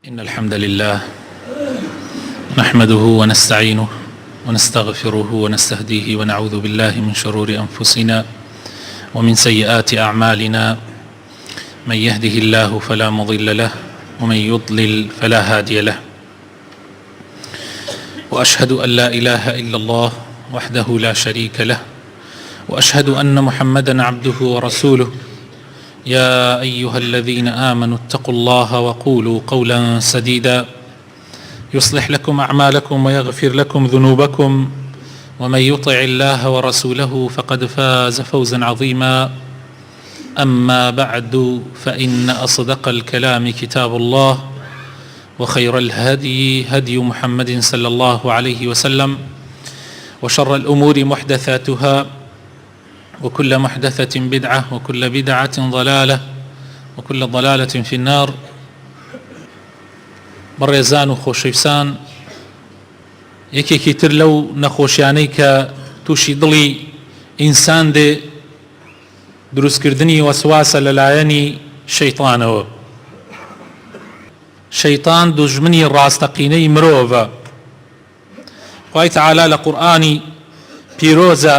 إن الحمد لله نحمده ونستعينه ونستغفره ونستهديه ونعوذ بالله من شرور أنفسنا ومن سيئات أعمالنا. من يهده الله فلا مضل له ومن يضلل فلا هادي له، وأشهد أن لا إله إلا الله وحده لا شريك له، وأشهد أن محمدا عبده ورسوله. يا أيها الذين آمنوا اتقوا الله وقولوا قولا سديدا يصلح لكم أعمالكم ويغفر لكم ذنوبكم، ومن يطع الله ورسوله فقد فاز فوزا عظيما. أما بعد، فإن أصدق الكلام كتاب الله، وخير الهدي هدي محمد صلى الله عليه وسلم، وشر الأمور محدثاتها، وكل محدثة بدعة، وكل بدعة ضلالة، وكل ضلالة في النار. بەڕێزان و خۆشەویستان، یەکێکی تر لەو نەخۆشیانەی کە تووشی دڵی ئینسان دێ دروستکردنی وەسواسە لەلایەنی شەیطانەوە. شەیطان دوژمنی ڕاستەقینەی مرۆڤە. خوای تەعالا لە قورئانی پیرۆزە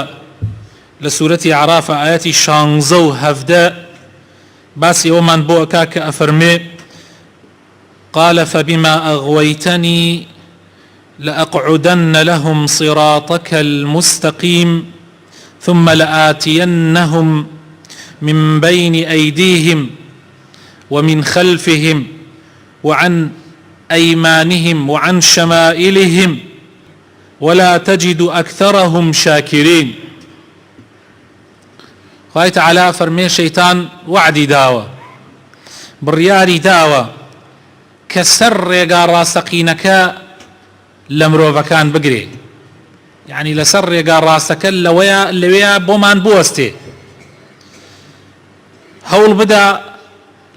لە سوورەتی عەرافە ئایەتی 16 و 17 باسی ئەومان بۆ ئەکا کە ئەفەرمێ: قال فبما أغويتني لأقعدن لهم صراطك المستقيم ثم لآتينهم من بين أيديهم ومن خلفهم وعن أيمانهم وعن شمائلهم ولا تجد أكثرهم شاكرين. خوای تەعالا فەرمێ شەیطان وعدی داوە، بڕیاری داوە کە سەر ڕێگا ڕاستەقینەکە لە مرۆڤەکان بگرێ، یعنی لەسەر ڕێگا ڕاستەکە لەوەیە بۆمان بوەستێ، هەوڵ بدا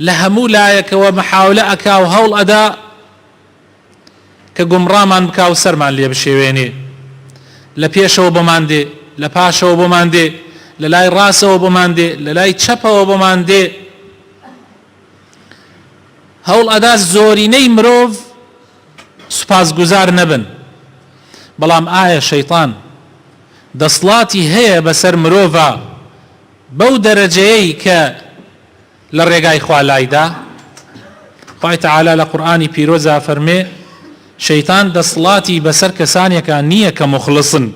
لە هەموو لایەکەوە محاولە ئەکا و هەوڵ ئەدا کە گومڕامان بکا و سەرمان لێ بشێوێنێ. لە پێشەوە بۆمان دێ، لە پاشەوە بۆمان دێ، لە لای ڕاستەوە بۆمان دێ، لە لای چەپەوە بۆمان دێ. هەوڵ ئەدا زۆرینەی مرۆڤ سوپاسگوزار نەبن، بەڵام ئایا شەیطان دەسڵاتی هەیە بەسەر مرۆڤە بەو دەرەجەیەی کە لە ڕێگای خوا لایدا؟ خوای تەعالا لە قورئانی پیرۆزە فەرمێ شەیطان دەسڵاتی بەسەر کەسانێکە نییە کە مخلصن،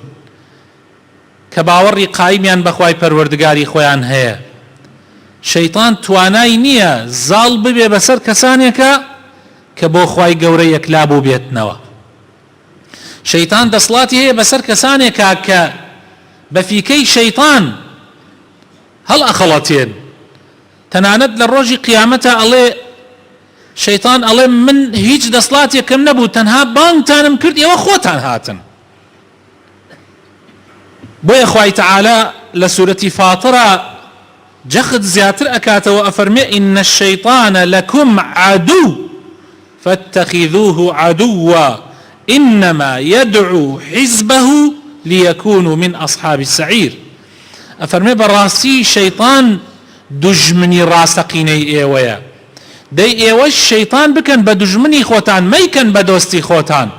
کە باوەڕی قایمیان بەخوای پەروەردگاری خۆیان هەیە. شەیطان توانای نییە زاڵ ببێ بەسەر کەسانێکە کە بۆ خوای گەورە یەکلا بوو بێتنەوە. شەیطان دەسڵاتی هەیە بەسەر کەسانێکە کە بەفیکەی شەیطان هەڵ ئەخەڵەتێن. تەنانەت لە ڕۆژی قیامەتە ئەڵێ شەیطان ئەڵێ من هیچ دەسڵاتێکم نەبوو، تەنها بانگتانم کرد ئێوە خۆتان هاتن. بۆیە خوای تەعالا لە سوورەتی فاتڕە جەخت زیاتر ئەکاتەوە ئەفەرمێ ئین الشەیطانە لەکم عەدوو فاتەخیذوه عەدووە ئینەما یەدعو حیزبەه لیەکونوا من ئەصحاب السەعیر. ئەفەرمێ بەڕاستی شەیطان دوژمنی ڕاستەقینەی ئێوەیە، دەی ئێوەش شەیطان بکەن بە دوژمنی خۆتان، مەیکەن بە دۆستی خۆتان.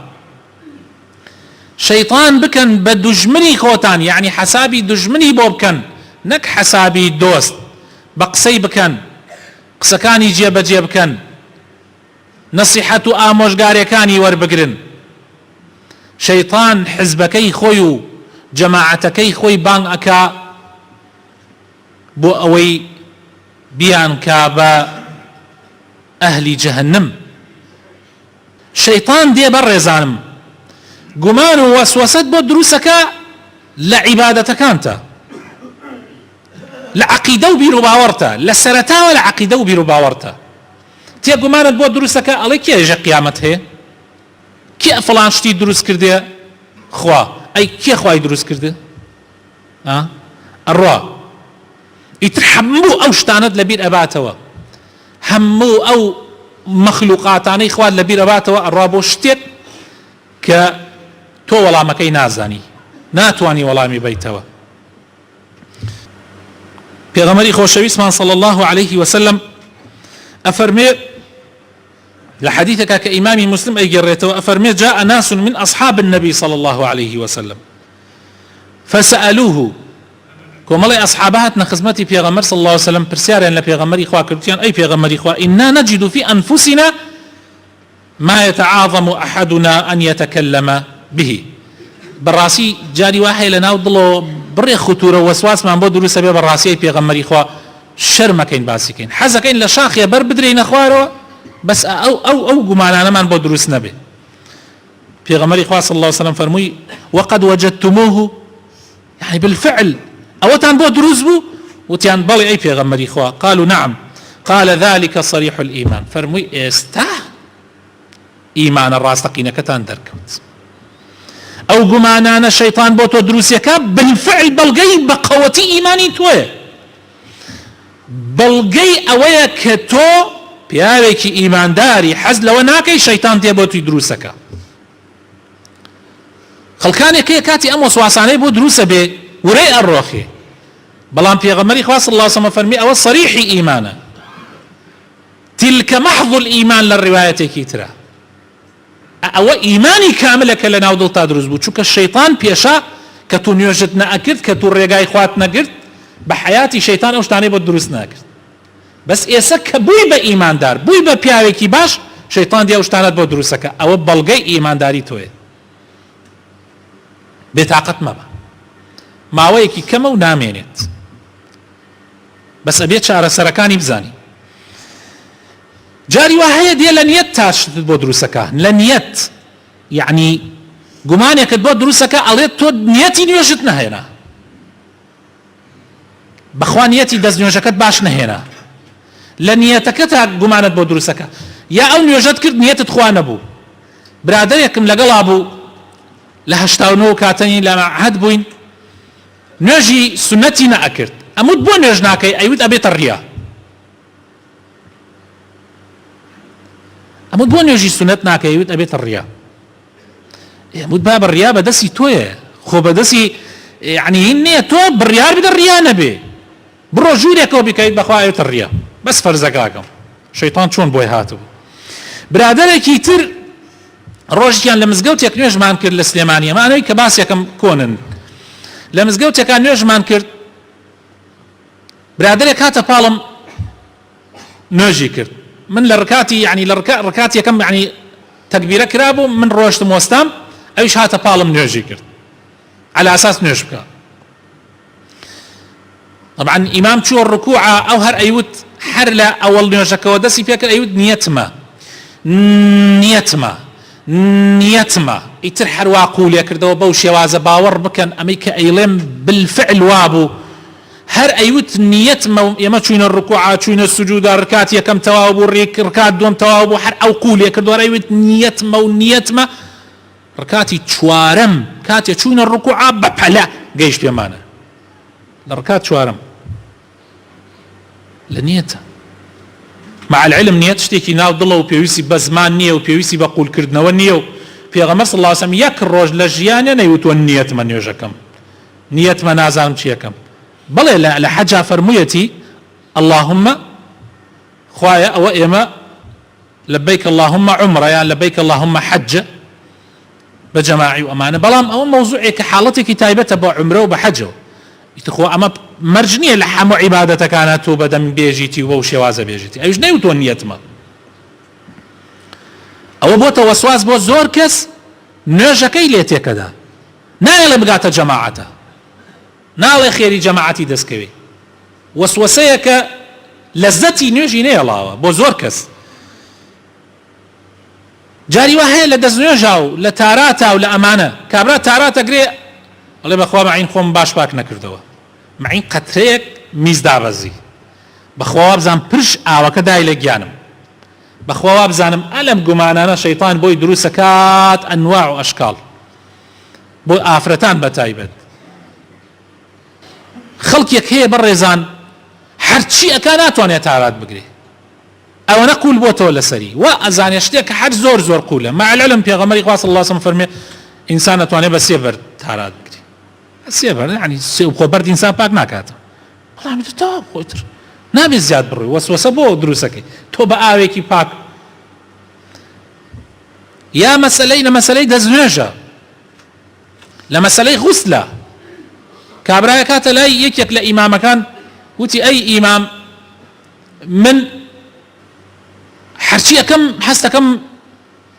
شەیطان بکەن بە دوژمنی خۆتان، یعنی حەسابی دوژمنی بۆ بکەن، نەک حەسابی دۆست. بە قسەی بکەن، قسەکانی جێبەجێ بکەن، نەسیحەت و ئامۆژگاریەکانی وەربگرن. شەیطان حزبەکەی خۆی و جەماعەتەکەی خۆی بانگ ئەکا بۆ ئەوەی بیان کا بە ئەهلی جەهەنەم. شەیطان دێ بەڕێزانم گومان و وەسوەسەت بۆ دروستەکە لە عیبادەتەکانتە، لە عەقیدە و بیر و باوەڕتە، لە سەرەتاوە لە عەقیدە و بیر و باوەڕتە. تێ گومانت بۆ دروستەکە ئەڵێ کێ ژە قیامەت هەیە؟ کێ فڵان شتی دروست کردێ؟ خوا. ئەی کێ خوای دروست کردێ؟ ئەڕوا. ئیتر هەموو ئەو شتانت لەبیر ئەباتەوە، هەموو ئەو مەخلوقاتانەی خوات لەبیر ئەباتەوە ئەڕوا بۆ شتێک کە تۆ وەڵامەکەی نازانی، ناتوانی وەڵامی بیتەوە. پێغەمبەری خۆشەویستمان صلی الله عليه وسلم ئەفەرمێ لحديثك كإمام مسلم أي جريته أفرمي جاء ناس من أصحاب النبي صلى الله عليه وسلم فسألوه كومالي أصحابها نخزمتي في غمر صلى الله عليه وسلم برسيارا لبيغمر إخوة كرتيان أي بيغمر إخوة إنا نجد في أنفسنا ما يتعاظم أحدنا أن يتكلم به براسي جاري واحد لنا وضلو بري خطورة وسواس ما بودرو سبب الراسي بيغمر إخوة شرمكين باسكين حزكين لشاخية بربدرين أخوارو بس أو قمانا ما بودرو سنبه بيغمر إخوة صلى الله عليه وسلم فرمي وقد وجدتموه يعني بالفعل أو تان بو دروز بو وتيان بالي أي بيغمر إخوة قالوا نعم قال ذلك صريح الإيمان فرمي إيمان الراسقين كتان دركوت أو قمانانا الشيطان بوتو دروس يكاب بالفعل بلغي بقوة إيماني توي بلغي أويا كتو بياريك إيمان داري حز لو ناكي شيطان تيبوتو دروسك خلقاني كي كاتي أمو سواساني بو دروس بي وري الروخي بلان بيغمري خواص الله سما فرمي أو صريح إيمانا تلك محض الإيمان للرواية كيترا أو إيماني كاملة كلنا ودل تدرس بو چوك الشيطان بيشا كتو نيوجتنا أكرد كتو ريقاي خواتنا قرد بحياتي شيطان أوشتاني بو دروسنا أكرد بس إيساك بوي بإيمان دار بوي ببياويكي باش شيطان دي أوشتانات بو دروسك أو بلغي إيمان داري توي بطاقت مبا ماوەیەکی کەمە و نامێنێت بەس ئەبێت چارە سەرەکانی بزانی جاری وا هەیە دێ لە نیەت تاشت بۆ دروستەکە لە نیەت یعنی گومانێکت بۆ دروستەکە ئەڵێت تۆ نیەتی نوێژت نەهێنا بەخوا نیەتی دەست نوێژەکەت باش نەهێنا لە نیەتەکە تا گومانت بۆ دروستەکە یا ئەو نوێژەت کرد نیەتت خوا نەبوو برادەرێکم لەگەڵا بوو لە 89 کاتەنی لە مەعهەد بووین نوێژی سنەتی نەئەکرد ئەموت بۆ نوێژ ناکەی ئەیوت ئەبێتە ڕیا ئەموت بۆ نوێژی سنەت ناکەی ئەیوت ئەبێتە ڕیا ئەموت با بڕیا بەدەستی تۆیە خۆ بەدەستی یعنی هین نییە تۆ بڕیار بدە ڕیا نەبێ بڕۆ ژوورێکەوە بکەیت بەخوا ئەوێتە ڕیا بەس فەرزەکەکەم شەیطان چۆن بۆی هاتبوو برادەرێکی تر ڕۆژێکیان لە مزگەوتێک نوێژمان کرد لە سلێمانیە مانەوەی کە باسێکم کۆنن لە مزگەوتێکان نوێژمان کرد برادەرێک هاتە پاڵم نوێژی کرد من لە ڕکاتی یعنی لە ڕکاتی یەکەم یعنی تەکبیرە کرابوو من ڕۆشتم وەستام ئەویش هاتە پاڵم نوێژی کرد على ئاساس نوێژ بکە طبعا ئیمام چووە ڕکووعە ئەو هەر ئەیوت هەر لە ئەوەڵ نوێژەکەەوە دەستی پێکرد ئەیوت نیەتمە ئیتر هەروە قوولێ کردەوە بەو شێوازە باوەڕ بکەن ئەمەی کە ئەیڵێم بالفعل وابوو هەر ئەیوت نیەتمە ئێمە چوینە ڕکووعە چوینە سوجوودە ڕکات یەکەم تەواو بوو ڕکات دووەم تەواو بوو هەر ئەو قوولێ کردووە ئەیوت نیەتمە ڕکاتی چوارەم کاتێ چوینە ڕکووعە بەپەلە گەیشت پێمانە لە ڕکات چوارەم لە نیەتە مع العلم نیەت شتێکی ناو دڵە و پێویستی بە زمان نییە و پێویستی بە قوولکردنەوە نییە و پێغەمبەر صلی الله علیه و سلم یەک ڕۆژ لە ژیانە نەیوتوە نیەتمە نوێژەکەم نیەتمە نازانم چیەکەم بەڵێ لە حەجا فەرموویەتی اللهم خوایە ئەوە ئێمە لبیک اللهم عمرە یان لبیک اللهم حەجە بە جەماعی و ئەمانە بەڵام ئەوە مەوزوعێکە حاڵەتێکی تایبەتە بۆ عمرە و بە حەجەوە ئیتخۆ ئەمە مەرج نییە لە هەموو عیبادەتەکانە تۆ بەدەم بێژیتی و بەو شێوازە بێژیتی ئەویش نەیوتوە نیەتمە ئەوە بۆتە وەسواس بۆ زۆر کەس نوێژەکەی لێ تێکەدا نایڵێ بگاتە جەماعەتە ناڵێ خێری جەماعەتی دەستکەوێ وەسوەسەیە کە لەزەتی نوێژی نەیەڵاوە بۆ زۆر کەس جاری وا هەیە لە دەست نوێژا و لە تاراتا و لە ئەمانە کابرا تاراتەگرێ ئەڵێ بەخوا مەعین خۆم باش پاک نەکردەوە مەعین قەترەیەک میز دابەزی بەخوا بزانم پرش ئاوەکە دای لە گیانم بەخوا بزانم ئەلەم گومانانە شەیطان بۆی دروستەکات ئەنواع و ئەشکاڵ بۆ ئافرەتان بەتایبەت خەڵکێک هەیە بەڕێزان هەرچی ئەکا ناتوانێت تارات بگرێ ئەوە نەقول بۆتەوە لەسەری وا ئەزانێ شتێک کە هەر زۆر زۆر قولە مع العلم پێغەمبەری خوا صلی الله علیه و سلم فەرمێ ئینسان نەتوانێت بە سێ بەر تارات بگرێ سێ بەر یعنی خۆ بەرد ئینسان پاک ناکاتەوە بەڵام تۆ خۆیتر نابێت زیاد بڕۆی وەسوەسە بۆ دروستەکەی تۆ بە ئاوێکی پاک یا مەسەلەی لە مەسەلەی دەستنوێژە، لە مەسەلەی غوسلە. کابرایە کاتە لای یەکێک لە ئیمامەکان وتی ئەی ئیمام من هەرچی ئەەکەم هەست دەکەم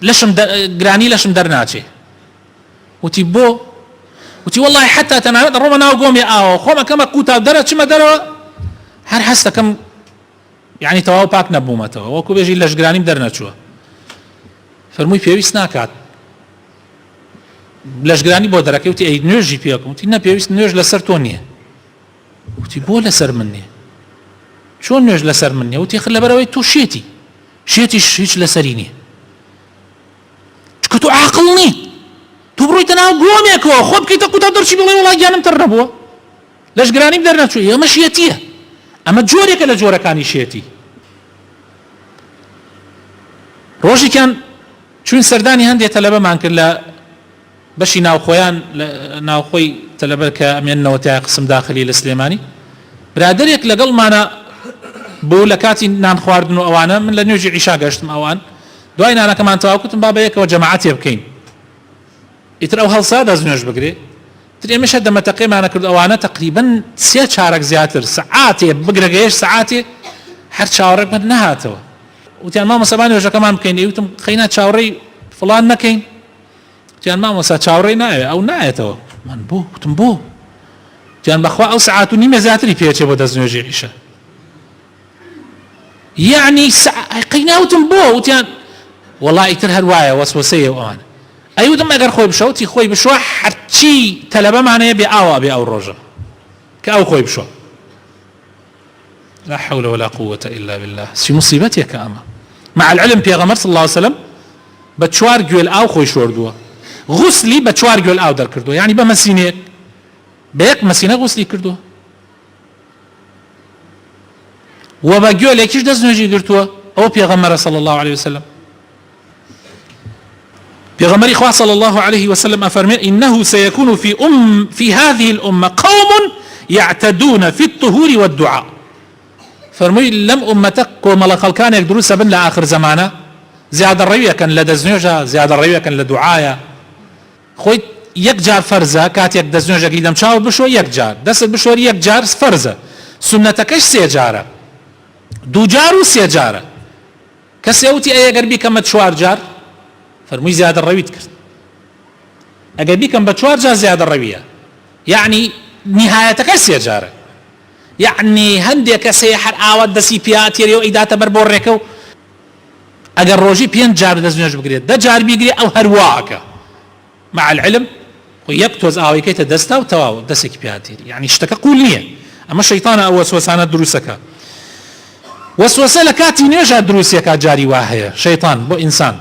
لەشم گرانی لەشم دەرناچێ. وتی بۆ؟ وتی وەڵڵاهی حەتا تەنانەت ڕۆمە ناو گۆمی ئاوە خۆم ئەەکەمە قوتا دەرە چمە دەرەوە هەر هەست دەکەم یعنی تەواو پاک نەبوومەتەوە وەکو بێژی لەش گرانیم دەرنەچووە. فەرمووی پێویست ناکات لەشگرانی بۆ دەرەکەی وتی ئەی نوێژی پێکەم. وتی نە پێویست نوێژ لەسەر تۆ نییە. وتی بۆ لەسەر من نییە؟ چۆن نوێژ لەسەر من نییە؟ وتی لەبەرەوەی تۆ شێتیش هیچ لەسەری نییە، چکە تۆ عاقڵ نیت، تۆ بڕۆیتە ناو گۆمێکەوە خۆ بکەیتە قوتا دەرچی بڵێ وەڵای گیانم تەر نەبووە لەشگرانیم دەرنەچووە. ئەمە شێتیە، ئەمە جۆرێکە لە جۆرەکانی شێتی. ڕۆژێکیان چون سەردانی هەندێک تەلەبەمان کرد لە بەشی ناوخۆیان لە ناوخۆی تەلەبەر کە ئەمێننەوە تا قسم داخلی لە سلێمانی برادێک لەگەڵمانە بۆ لە کاتی نان خواردن و ئەوانە من لە نوێژی عیشا گەشتم ئەوان دوای نانەکەمان تەواو کردم با بەیەکەوە جەماعەتێ بکەین ئیتر ئەو هەڵسا دەستنوێژ بگرێ. تر ئێمەش دەمەتەقەیمانە کرد ئەوانە تقریبەن 3 چارەک زیاتر سەعاتێ بگرەگەیش سەعاتێ هەر چاوەڕێکمان نەهاتەوە. وتیان مامۆستا نوێژەکەمان بکەین. وتم خەینە چاوەڕێی فڵان نەکەین. وتیان مامۆستا چاوەڕێی نایە ئەو نایەتەوە. من بۆ؟ وتم بۆ؟ وتیان بەخوا ئەو سەعات و نیمە زیاتری پێچێ بۆ دەستنوێژی عیشا. یعنی قەیناوتم بۆ؟ وتیان وەڵڵای ئیتر هەر وایە وەسوەسەیە ئەوانە. ئەیوتم ئەگەر خۆی بشە وتی خۆی بشوە هەرچی تەلەبەمانەیە بێ ئاوا بێ ئەو ڕۆژە کە ئەو خۆی بشوە. لا حول ولا قوة إلا بالله. شي مصيبتك أما مع العلم پیغمبر صلى الله عليه وسلم بچوار گوێل ئاو خۆی شۆردووە غوسلی بچوار گوێل ئاو دەرکردووە یعنی بە مەسینێک بەیەک مەسینە غوسلی کردووە و بە گوێلێکیش دەستنوێژی گرتووە. ئەو پیغمبر صلى الله عليه وسلم پیغمبر خوا صلى الله عليه وسلم أفرمي إنه سيكون في هذه الأمة قوم يعتدون في الطهور والدعاء. فرمووی لەم ئومەتە کۆمەڵە خەڵکانێک دروستە بن لە ئاخر زەمانە زیادە ڕەویەکەن لە دەستنوێژە زیادە ڕەویەکەن لە دوعایە. خۆی یەک جار فەرزە کاتێک دەستنوێژەکەی لەم چاوە بشۆ یەک جار دەستت بشۆری یەک جار فەرزە سونەتەکەش 3 جارە 2 جار و 3 جارە. کەسێ وتی ئەگەر بیکەمە 4 جار فەرمووی زیادە ڕەویت کرد ئەگەر بیکەم بە 4 جار زیادە ڕەویە یعنی نهایەتەکەی 3 جارە. يعني هەندێک کەسەیە هەر ئاوات دەسی پیاتێری و ئەیداتە بەر بۆ ڕێکە و ئەگەر ڕۆژی 5 جار دەستنوێژ بگرێت 10 جار بیگرێ ئەو هەرواکە مع العلم یەک تۆز ئاوەکەیتە دەستا و تەواو دەستێکی پیاتێری یعنی شتەکە قوول نییە. ئەمە شەیتانە ئەو وەسوەسانە دروستەکە. وەسوەسە لە کاتی نوێژە دروستیەکە جاری وا هەیە شەیتان بۆ ئینسان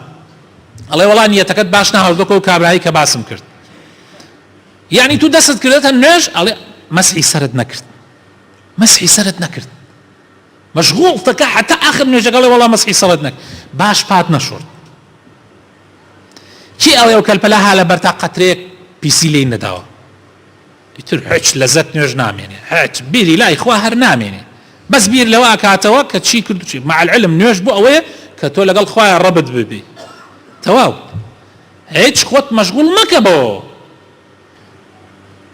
ئەڵێ وەڵا نیەتەکەت باش ناهەڵدۆکە و کابرایی کە باسم کرد یعنی تو دەست کردێتە نوێژ ئەڵێ مەسحی سەرت نەکرد مسحی سرت نکرد مشغول تکه حتی آخر نوێژەکە لێ وەڵام مەسحی سەرت نەکرد باش پات نەشۆرد چی ئەوێ و کەلپەلا ها لە بەرتا قەترێک پیسی لێی نەداوە ئیتر هیچ لەزەت نوێژ نامێنێ هیچ بیری لای خوا هەر نامێنێ بەس بیر لەوە ئاکاتەوە کە چی کرد و چی. مع العلم نوێژ بۆ ئەوەیە کە تۆ لەگەڵ خوایە ڕەبت ببی تەواو هیچ خۆت مەشغول مەکە بۆ.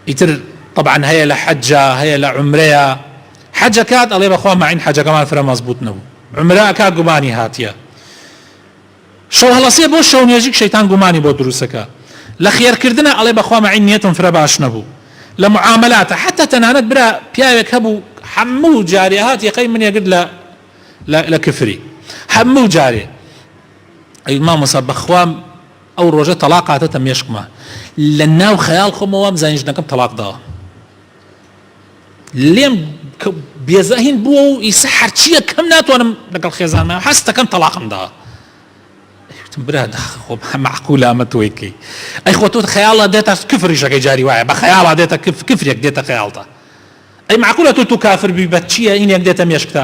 ئیتر طبعا هەیە لە حەجە هەیە لە عومرەیە حەجە کات ئەڵێ بەخوا ماعین حەجەکەمان فرە مەزبوط نەبوو عومرە کات گومانی هاتیە شەو هەڵەسێ بۆ شەو نوێژیک شەیتان گومانی بۆ دروستەکە لە خێرکردنە ئەڵێ بەخوا ماعین نیەتم فرە باش نەبوو لە معاملاتە حتى تەنانەت برا پیاوێک هەبوو هەموو جارێ هات یەقەی من یەگرت لە کفری هەموو جارێ ئەی مامۆستا بەخوا ئەو ڕۆژە تەلاق هاتەتە مێشکمە لە ناو خەیاڵ خۆمەوە زانیشتەکەم تەلاق داوە لێم بێزەهین بووە و ئیسا هەرچیە کەم ناتوانم لەگەڵ خێزانمە هەستەکەم تەلاقم داوە. برا خۆ معقولە ئەمە تۆیکەی ئەی خۆ تۆ خەیاڵە دێتە کفریشەکەی جاری وایە بە خەیاڵە دێتە کفرێک دێتە خەیاڵتە ئەی معقولە تۆ کافر بی بە چییە ئینێک دێتە مێشکتە.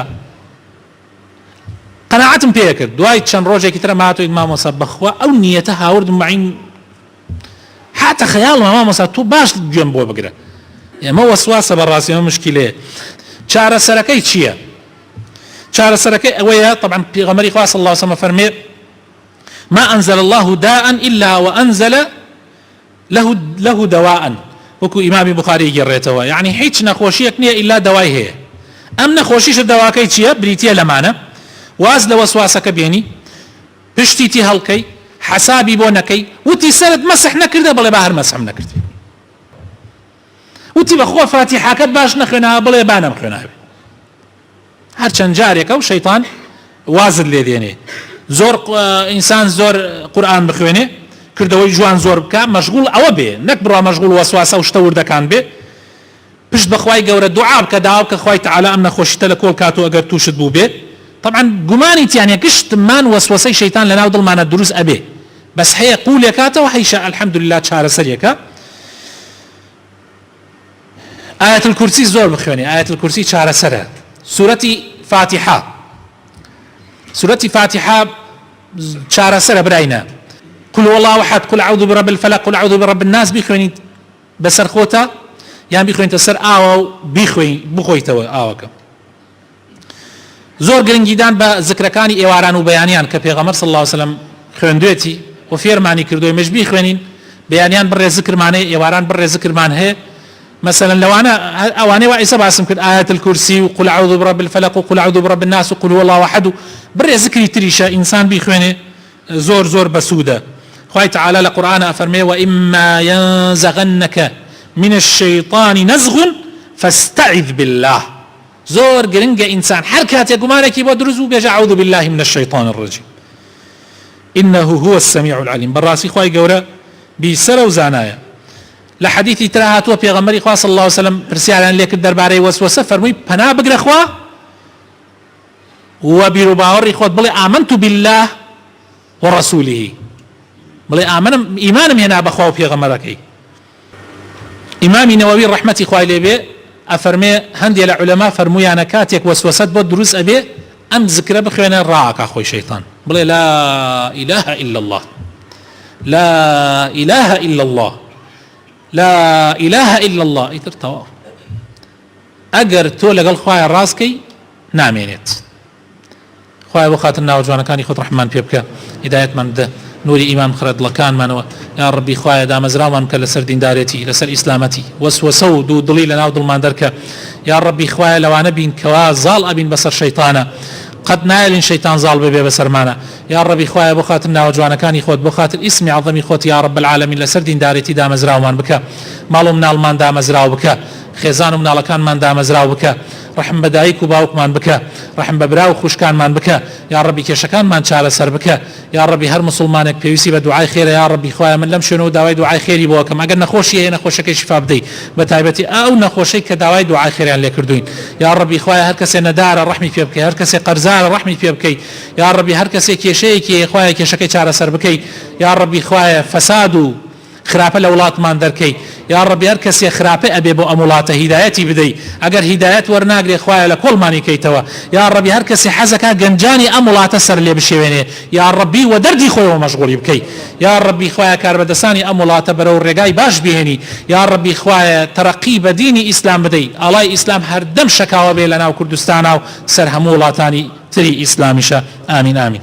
قەناعەتم پێ کرد دوای چەند ڕۆژێکی ترە ماتۆی مامۆستا بەخوا ئەو نیەتە هاوردم معین هاتە خەیاڵمە مامۆستا تۆ باش گوێم بۆ بگرە ئێمە وەسواسە بەڕاستی ئەمە مشکلەیە. چارەسەرەکەی چییە؟ چارەسەرەکەی ئەوەیە طبعا پێغەمبەری خوا صلی الله علیه و سلم فەرمێ ما أنزل الله داء إلا وأنزل له دواء وكو إمام بخاري جريتوا يعني هيك نخوشيك نية إلا دواي هي أم نخوشيش دواكي تشيا بريتيا لمانا واز لوسواسك بيني پشتیتی هەڵکەی حسابی بۆ نەکەی وتی سەرت مەسح نەکردە بڵێ با هەر مەسحم نەکردی وتی بەخوا فاتیحەکەت باش نەخوێناوە بڵێ با نەمخوێناوێ هەرچەند جارێکە و شەیطان وازت لێ دێنێ زۆر ئینسان زۆر قورئان بخوێنێ کردەوەی جوان زۆر بکە مەشغوڵ ئەوە بێ نەک بڕوا مەشغوڵ وەسواسە و شتە وردەکان بێ پشت بەخوای گەورە دوعا بکە داوا بکە خوای تەعالا ئەم نەخۆشیتە لە کۆڵ کاتەوە ئەگەر تووشت بوو بێ طبعا گومانی تیانە گشتمان وەسوەسەی شەیطان لەناو دڵمانە دروست ئەبێ بەس هەیە قولێکاتەوە هەیشە الحەمدولله چارەسەرێکە آية الكرسي زور بخواني آية الكرسي چارەسەرە سورة فاتحة سورة فاتحة چارەسەرە براینا قل هو الله احد قل اعوذ برب الفلق قل اعوذ برب الناس بخواني بسر خوتا يعني بخواني تسر آوة بخويتوا آوكا زۆر گرنگیدان بە ذکرەکانی ئێواران و بەیانیان کە پێغەمبەر صلی الله علیه وسلم خوێندوێتی و فێرمانی کردووە مەژبی خوێنین بەیانیان بڕێ ذکرمانەیە ئێواران بڕێ ذکرمان هەیە مثلا لەوانە ئەوانەی وا ئێستا باسم کرد آية الكرسي و قل اعوذ برب الفلق و قل اعوذ برب الناس و قل هو الله احد بڕێ ذکری تریشە ئینسان بیخوێنێ زۆر بەسوودە خوای تعالی لە قورئانە ئەفەرمێ وإما ينزغنك من الشيطان نزغ فاستعذ بالله زۆر گرنگە ئینسان هەر کاتێک گومانێکی بۆ دروست بوو بێژە أعوذ بالله من الشيطان الرجيم إنه هو السميع العليم بەڕاستی خوای گەورە بیسەرە و زانایە لە حەدیثی ترا هاتووە پێغەمبەری خوا صلی الله عليه وسلم پرسیاریان لێ کرد دەربارەی وەسوەسە فەرمووی پەنا بگرە خوا و بیر و باوەڕی خۆت بڵێ آمنت بالله ورسوله بڵێ ئیمانم هێنا بەخوا و پێغەمبەرەکەی ئیمامی نەوەوی ڕەحمەتی خوای لێ بێ ئەفەرمێ هەندێک لە عولەما فەرموویانە کاتێک وەسوەسەت بۆ دروست ئەبێ ئەم ذکرە بخوێنە ڕائەکا خۆی شەیطان بڵێ لا إله إلا الله لا إله إلا الله لا إله إلا الله ئیتر تەواو ئەگەر تۆ لەگەڵ خوایە ڕاستکەی نامێنێت خوای بۆ خاتر ناوجوانەکانی خۆت ڕەحمان پێ بکە هیدایەتمان بدە نوری ئیمان خردڵەکانمانەوە یا ڕەبی خوایە دامەزراومان بکە لەسەر دیندارێتی لەسەر ئیسلامەتی وەسوەسە و دوو دڵی لەناو دڵمان دەرکە یا ڕەبی خوایە لەوانە بین کەوا زاڵ ئەبین بەسەر شەیطانە قد نایلین شەیطان زاڵ ببێ بەسەرمانە یا ڕەبی خوایە بۆ خاتر ناوجوانەکانی خۆت بۆ خاتر ئیسمی عەظەمی خۆت یا رب العالمین لەسەر دیندارێتی دامەزراومان بکە ماڵ و مناڵمان دامەزراو بکە خێزان و مناڵەکانمان دامەزراو بکە ڕحم بە دایک و باوکمان بکە ڕحم بە برا و خوشکانمان بکە یا ڕەبی کێشەکانمان چارەسەر بکە یا ڕەبی هەر مسلمانێک پێویستی بە دوعای خێرە یا ڕەبی خوایە من لەم شوێنەوە داوای دوعای خێری بۆ ئەکەم ئەگەر نەخۆشی هەیە نەخۆشەکەی شیفا بدەیت بە تایبەتی ئەو نەخۆشەی کە داوای دوعای خێریان لێ کردوین یا ڕەبی خوایە هەر کەسێ نەدارە ڕەحمی پێ بکەی هەر کەسێ قەرزارە ڕەحمی پێ بکەی یا ڕەبی هەر کەسێ کێشەیەکی خوایە کێشەکەی چارەسەر بکەی یا ڕەبی خوایە فەساد و خراپە لە وڵاتمان دەرکەی یا ڕەبی هەر کەسێ خراپە ئەبێ بۆ ئەم وڵاتە هیدایەتی بدەی ئەگەر هیدایەت وەرناگرێ خوایە لە کۆڵمانی کەیتەوە یا ڕەبی هەر کەسێ حەزەکە گەنجانی ئەم وڵاتە سەر لێ بشێوێنێ یا ڕەبی و دەردی خۆیەوە مەشغوڵی بکەی یا ڕەبی خوایە کاربەدەستانی ئەم وڵاتە بەرەو ڕێگای باش بهێنی یا ڕەبی خوایە تەرەقی بە دینی ئیسلام بدەی ئاڵای ئیسلام هەردەم شەکاوە بێ لەناو کوردستانە و سەر هەموو وڵاتانی تری ئیسلامیشە ئامین ئامین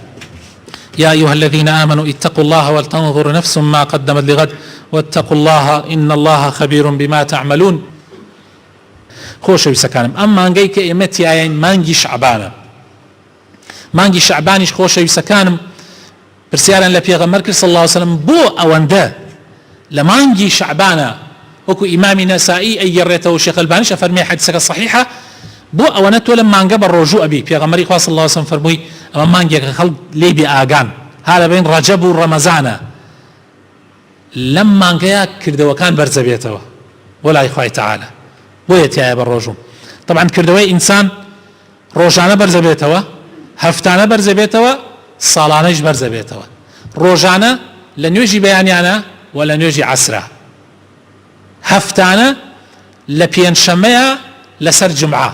يا أيها الذين آمنوا اتقوا الله ولتنظر نفس ما قدمت لغد واتقوا الله إن الله خبير بما تعملون خۆشەویستەکانم ئەم مانگەی کە ئێمە تیایەین مانگی شعبانە مانگی شعبانیش خۆشەویستەکانم پرسیاران لە پێغەمبەر کرد صلی الله عليه وسلم بۆ ئەوەندە لە مانگی شعبانە وەکو ئیمامی نەسائی ئەیگەڕێتەوە شێخ ئەلبانیش ئەفەرمێ حەدیسەکە صحیحە بۆ ئەوەنە تۆ لەم مانگە بە ڕۆژوو ئەبی پێغەمبەری خوا صلی الله عليه وسلم فەرمووی ئەمە مانگێکە خەڵک لێی بێ ئاگان هەر بین ڕەجەب و ڕەمەزانە لەم مانگەیە کردەوەکان بەرزە بێتەوە بۆ لای خوای تەعالە بۆیە تایە بە ڕۆژوو طبعا کردەوەی ئینسان ڕۆژانە بەرزە بێتەوە هەفتانە بەرزە بێتەوە ساڵانەیش بەرزە بێتەوە ڕۆژانە لە نوێژی بەیانیانە و لە نوێژی عەسرە هەفتانە لە پێنجشەممەیە لەسەر جمعە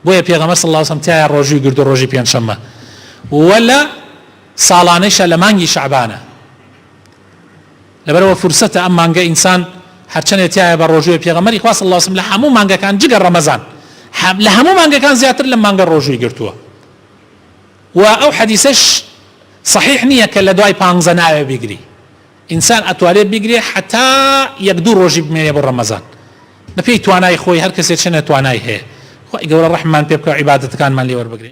بۆیە پێغەمبەر صلی الله علیه وسلم تایە ڕۆژووی گرت و ڕۆژی پێنجشەممە ولا ساڵانەیشە لە مانگی شعبانە لەبەرەوە فرسەتە ئەم مانگە ئینسان هەرچەندێک تایە بە ڕۆژووی پێغەمبەری خوا صلی الله علیه وسلم لە هەموو مانگەکان جگە ڕەمەزان لە هەموو مانگەکان زیاتر لە مانگە ڕۆژووی گرتووە و ئەو حەدیسەش صحيح نییە کە لە دوای 15 ناوێ بیگری ئینسان ئەتوانێت بیگرێ حتا یەک دوو ڕۆژی بمێنێ بۆ ڕەمەزان بەپێی توانای خۆی هەر کەسێک چەنە توانای هەیە خۆی گەورە ڕەحمان پێ بکە عیبادەتەکانمان لێ وەربگرێ